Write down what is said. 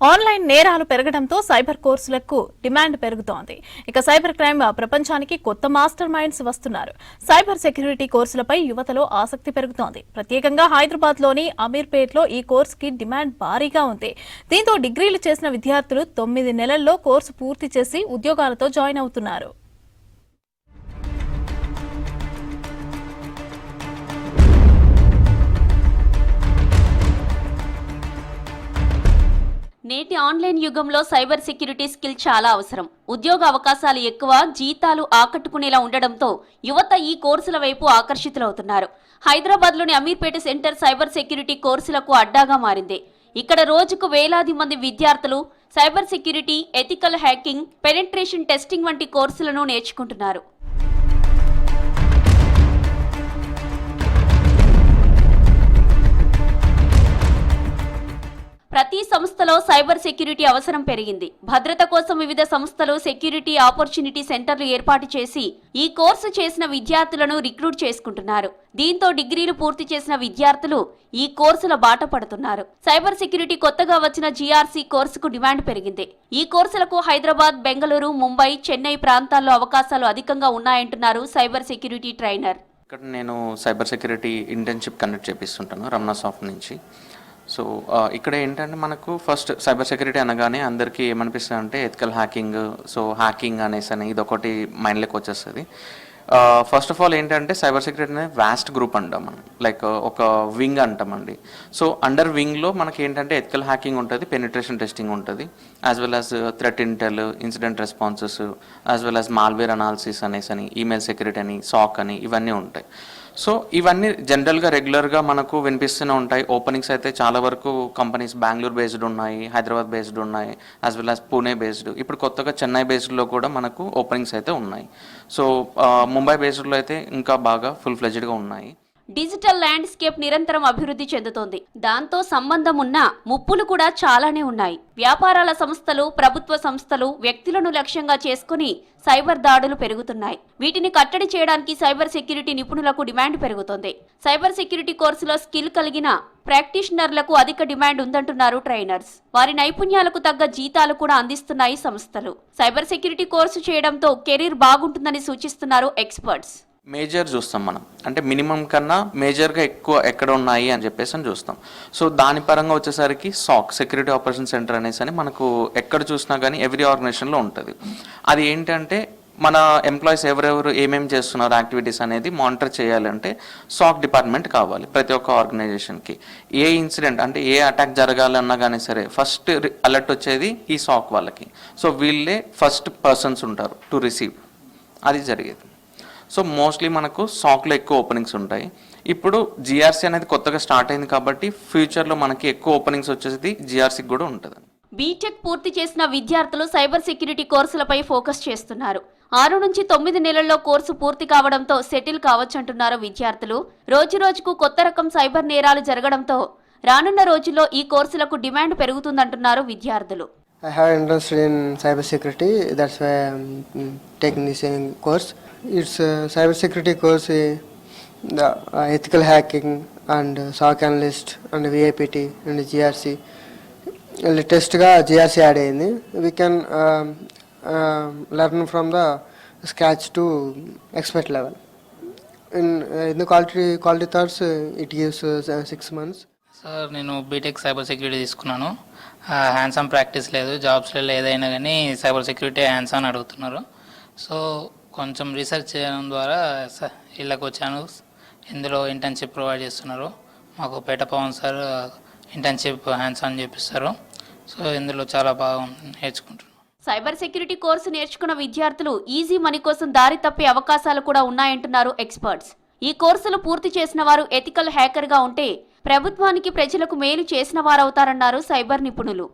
Online నేరాలు పెరగడంతో cyber కోర్సులకు డిమాండ్ పెరుగుతోంది. ఇక సైబర్ క్రైమ్ ప్రపంచానికి కొత్త మాస్టర్ మైండ్స్ వస్తున్నారు. సైబర్ సెక్యూరిటీ కోర్సులపై యువతలో ఆసక్తి పెరుగుతోంది. ప్రత్యేకంగా హైదరాబాద్లోని అమీర్పేట్లో ఈ కోర్సుకి డిమాండ్ భారీగా ఉంది. దీంతో డిగ్రీలు చేసిన విద్యార్థులు 9 నెలల్లో కోర్సు పూర్తి చేసి ఉద్యోగాలతో జాయిన్ అవుతున్నారు. నేటి ఆన్లైన్ యుగంలో సైబర్ సెక్యూరిటీ స్కిల్ చాలా అవసరం. ఉద్యోగ అవకాశాలు ఎక్కువ, జీతాలు ఆకట్టుకునేలా ఉండడంతో యువత ఈ కోర్సుల వైపు ఆకర్షితులవుతున్నారు. హైదరాబాద్లోని అమీర్పేట సెంటర్ సైబర్ సెక్యూరిటీ కోర్సులకు అడ్డాగా మారింది. ఇక్కడ రోజుకు వేలాది మంది విద్యార్థులు cyber security, ethical hacking, penetration testing వంటి కోర్సులను నేర్చుకుంటున్నారు. ప్రతి సంస్థలో సైబర్ సెక్యూరిటీ అవసరం పెరిగింది. భద్రత కోసం వివిధ సంస్థలు సెక్యూరిటీ ఆపర్చునిటీ సెంటర్లు ఏర్పాటు చేసి ఈ కోర్సు చేసిన విద్యార్థులను రిక్రూట్ చేసుకుంటున్నారు. దీంతో డిగ్రీలు పూర్తి చేసిన విద్యార్థులు ఈ కోర్సుల బాట పడుతున్నారు. సైబర్ సెక్యూరిటీ కొత్తగా వచ్చిన జీఆర్సీ కోర్సుకు డిమాండ్ పెరిగింది. ఈ కోర్సులకు హైదరాబాద్, బెంగళూరు, ముంబై, చెన్నై ప్రాంతాల్లో అవకాశాలు అధికంగా ఉన్నాయంటున్నారు సైబర్ సెక్యూరిటీ ట్రైనర్. ఇక్కడ నేను సైబర్ సెక్యూరిటీ ఇంటర్న్షిప్ కండక్ట్ చేపిస్తుంటాను రమణ సాఫ్ట్ నుంచి. సో ఇక్కడ ఏంటంటే మనకు ఫస్ట్ సైబర్ సెక్యూరిటీ అనగానే అందరికీ ఏమనిపిస్తుంది అంటే ఎథికల్ హ్యాకింగ్, సో హ్యాకింగ్ అనేసి అని ఇదొకటి మైండ్లోకి వచ్చేస్తుంది. ఫస్ట్ ఆఫ్ ఆల్ ఏంటంటే సైబర్ సెక్యూరిటీ అనేది వాస్ట్ గ్రూప్ అంటాం మనం, లైక్ ఒక వింగ్ అంటామండి. సో అండర్ వింగ్లో మనకి ఏంటంటే ఎథికల్ హ్యాకింగ్ ఉంటుంది, పెనిట్రేషన్ టెస్టింగ్ ఉంటుంది, as well as threat Intel, incident responses, as well as malware analysis అనేసి అని, ఈమెయిల్ సెక్యూరిటీ అని, సాక్ అని ఇవన్నీ ఉంటాయి. సో ఇవన్నీ జనరల్గా రెగ్యులర్గా మనకు వినిపిస్తూనే ఉంటాయి. ఓపెనింగ్స్ అయితే చాలా వరకు కంపెనీస్ బెంగళూరు బేస్డ్ ఉన్నాయి, హైదరాబాద్ బేస్డ్ ఉన్నాయి, as well as Pune based, ఇప్పుడు కొత్తగా చెన్నై బేస్డ్లో కూడా మనకు ఓపెనింగ్స్ అయితే ఉన్నాయి. సో ముంబై బేస్డ్లో అయితే ఇంకా బాగా ఫుల్ ఫ్లెడ్జ్డ్గా ఉన్నాయి. డిజిటల్ ల్యాండ్స్కేప్ నిరంతరం అభివృద్ధి చెందుతోంది. దాంతో సంబంధం ఉన్న ముప్పులు కూడా చాలానే ఉన్నాయి. వ్యాపారాల సంస్థలు, ప్రభుత్వ సంస్థలు, వ్యక్తులను లక్ష్యంగా చేసుకుని సైబర్ దాడులు పెరుగుతున్నాయి. వీటిని కట్టడి చేయడానికి సైబర్ సెక్యూరిటీ నిపుణులకు డిమాండ్ పెరుగుతోంది. సైబర్ సెక్యూరిటీ కోర్సులో స్కిల్ కలిగిన ప్రాక్టీషనర్లకు అధిక డిమాండ్ ఉందంటున్నారు ట్రైనర్స్. వారి నైపుణ్యాలకు తగ్గ జీతాలు కూడా అందిస్తున్నాయి సంస్థలు. సైబర్ సెక్యూరిటీ కోర్సు చేయడంతో కెరీర్ బాగుంటుందని సూచిస్తున్నారు ఎక్స్పర్ట్స్. మేజర్ చూస్తాం మనం, అంటే మినిమం కన్నా మేజర్గా ఎక్కువ ఎక్కడ ఉన్నాయి అని చెప్పేసి అని చూస్తాం. సో దాని పరంగా వచ్చేసరికి సాక్, సెక్యూరిటీ ఆపరేషన్ సెంటర్ అనేసి అని మనకు ఎక్కడ చూసినా కానీ ఎవ్రీ ఆర్గనైజేషన్లో ఉంటుంది. అది ఏంటంటే మన ఎంప్లాయీస్ ఎవరెవరు ఏమేమి చేస్తున్నారు యాక్టివిటీస్ అనేది మానిటర్ చేయాలంటే సాక్ డిపార్ట్మెంట్ కావాలి ప్రతి ఒక్క ఆర్గనైజేషన్కి. ఏ ఇన్సిడెంట్ అంటే ఏ అటాక్ జరగాలన్నా కానీ సరే ఫస్ట్ అలర్ట్ వచ్చేది ఈ సాక్ వాళ్ళకి. సో వీళ్ళే ఫస్ట్ పర్సన్స్ ఉంటారు టు రిసీవ్, అది జరిగేది. సో మోస్ట్లీ మనకు సాక్లో ఎక్కువ ఓపెనింగ్స్ ఉంటాయి. ఇప్పుడు జిఆర్సీ అనేది కొత్తగా స్టార్ట్ అయింది కాబట్టి ఫ్యూచర్లో మనకి ఎక్కువ ఓపెనింగ్స్ వచ్చేది జిఆర్సీకి కూడా ఉంటుంది. బీటెక్ పూర్తి చేసిన విద్యార్థులు సైబర్ సెక్యూరిటీ కోర్సులపై ఫోకస్ చేస్తున్నారు. 6 నుంచి 9 నెలల్లో కోర్సు పూర్తి కావడంతో సెటిల్ కావచ్చంటున్నారు విద్యార్థులు. రోజురోజుకు కొత్త రకం సైబర్ నేరాలు జరగడంతో రానున్న రోజుల్లో ఈ కోర్సులకు డిమాండ్ పెరుగుతుందంటున్నారు విద్యార్థులు. I have interest in cybersecurity. That's why I'm taking this course. It's a cybersecurity course, the ethical hacking and SOC analyst and VIPT and GRC. Latest ga GRC add ayindi. We can learn from the scratch to expert level. In the quality thoughts, it gives 6 months. Sir నేను BTech cyber security తీసుకున్నాను. Hands on practice లేదు, జాబ్స్లలో ఏదైనా కానీ cyber security hands on అడుగుతున్నారు. So కొంచెం research చేయడం ద్వారా ఇళ్ళకి వచ్చాను. ఇందులో ఇంటర్న్షిప్ ప్రొవైడ్ చేస్తున్నారు. మాకు పేట Pavan sir internship hands on చేపిస్తారు. సో ఇందులో చాలా బాగా నేర్చుకుంటున్నాను. సైబర్ సెక్యూరిటీ కోర్సు నేర్చుకున్న విద్యార్థులు ఈజీ మనీ కోసం దారి తప్పే అవకాశాలు కూడా ఉన్నాయంటున్నారు ఎక్స్పర్ట్స్. ఈ కోర్సులు పూర్తి చేసిన వారు ఎథికల్ హ్యాకర్గా ఉంటే ప్రభుత్వానికి, ప్రజలకు మేలు చేసిన వారవుతారన్నారు సైబర్ నిపుణులు.